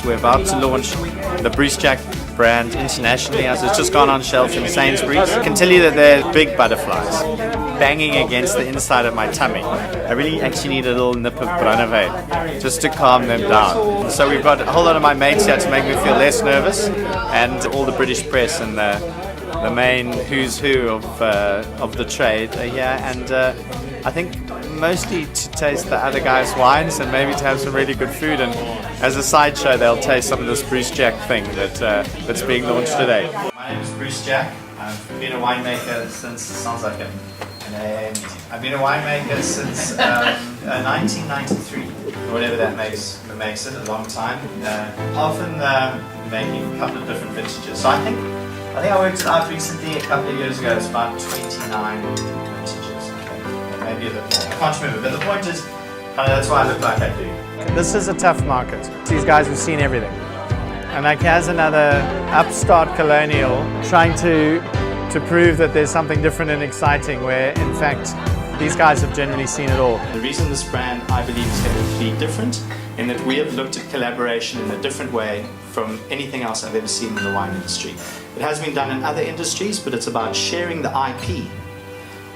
we're about to launch the Bruce Jack brand internationally, as it's just gone on shelf in Sainsbury's. I can tell you that they're big butterflies banging against the inside of my tummy. I really actually need a little nip of Branavade just to calm them down. So we've got a whole lot of my mates here to make me feel less nervous, and all the British press and the main who's who of the trade are here, and I think mostly to taste the other guys' wines and maybe to have some really good food, and as a sideshow they'll taste some of this Bruce Jack thing that's being launched today. My name is Bruce Jack. I've been a winemaker since, sounds like an AA meeting. I've been a winemaker since 1993, or whatever that makes it, a long time. Often making a couple of different vintages. So I think I worked it out recently, a couple of years ago, it's about 29 vintages, or maybe a bit more. I can't remember, but the point is, that's why I look like I do. This is a tough market. These guys have seen everything. And like here's another upstart colonial trying to prove that there's something different and exciting, where in fact these guys have generally seen it all. The reason this brand, I believe, is going to be different in that we have looked at collaboration in a different way from anything else I've ever seen in the wine industry. It has been done in other industries, but it's about sharing the IP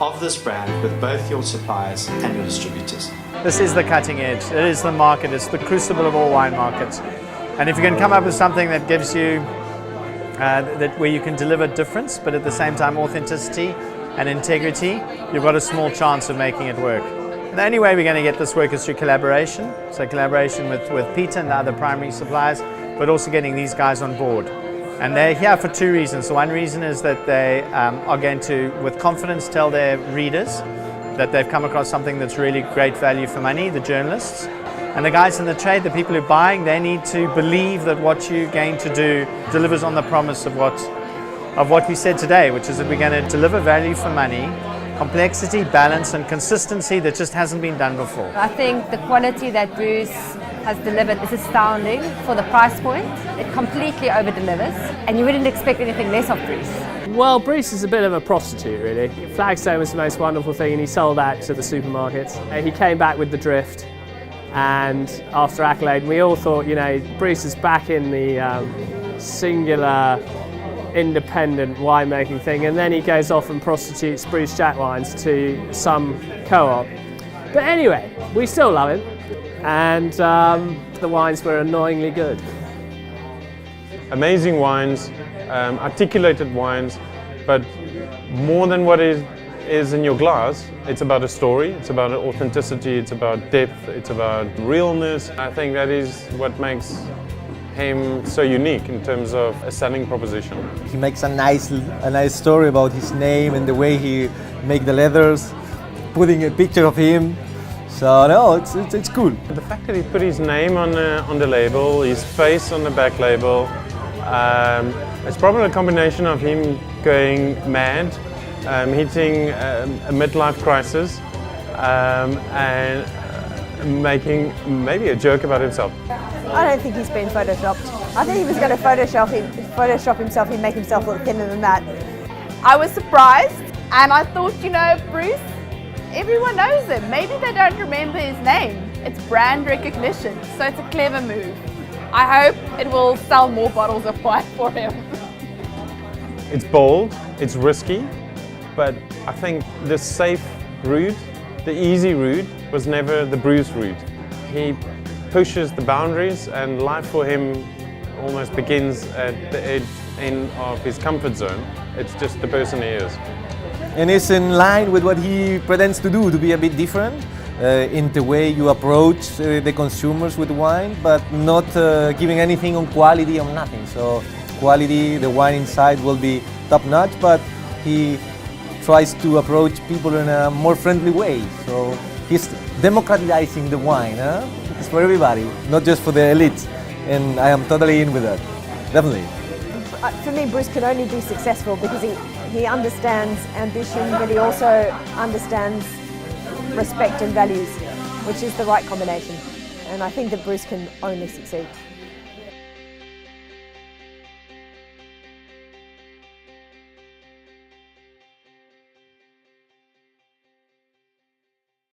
of this brand with both your suppliers and your distributors. This is the cutting edge. It is the market. It's the crucible of all wine markets. And if you can come up with something that gives you where you can deliver difference, but at the same time authenticity and integrity, you've got a small chance of making it work. And the only way we're going to get this work is through collaboration. So collaboration with Peter and the other primary suppliers, but also getting these guys on board. And they're here for two reasons. So one reason is that they are going to, with confidence, tell their readers that they've come across something that's really great value for money, the journalists. And the guys in the trade, the people who are buying, they need to believe that what you're going to do delivers on the promise of what we said today, which is that we're going to deliver value for money, complexity, balance, and consistency that just hasn't been done before. I think the quality that Bruce has delivered is astounding for the price point. It completely over-delivers, and you wouldn't expect anything less of Bruce. Well, Bruce is a bit of a prostitute, really. Flagstone was the most wonderful thing, and he sold out to the supermarkets. He came back with the Drift, and after Accolade, we all thought, Bruce is back in the singular, independent winemaking thing, and then he goes off and prostitutes Bruce Jack wines to some co-op. But anyway, we still love him, and the wines were annoyingly good. Amazing wines, articulated wines, but more than what is in your glass, it's about a story, it's about authenticity, it's about depth, it's about realness. I think that is what makes him so unique in terms of a selling proposition. He makes a nice story about his name and the way he make the leathers, putting a picture of him. So no, it's cool. The fact that he put his name on the label, his face on the back label, it's probably a combination of him going mad, hitting a midlife crisis, and making maybe a joke about himself. I don't think he's been photoshopped. I think he was going to Photoshop himself, he'd make himself look thinner than that. I was surprised, and I thought, Bruce, everyone knows him. Maybe they don't remember his name. It's brand recognition, so it's a clever move. I hope it will sell more bottles of wine for him. It's bold, it's risky, but I think the safe route, the easy route, was never the Bruce route. He pushes the boundaries, and life for him almost begins at the end of his comfort zone. It's just the person he is. And it's in line with what he pretends to do, to be a bit different in the way you approach the consumers with wine, but not giving anything on quality or nothing. So quality, the wine inside will be top-notch, but he tries to approach people in a more friendly way. So he's democratizing the wine. It's for everybody, not just for the elites. And I am totally in with that, definitely. For me, Bruce can only be successful because he understands ambition, but he also understands respect and values, which is the right combination. And I think that Bruce can only succeed.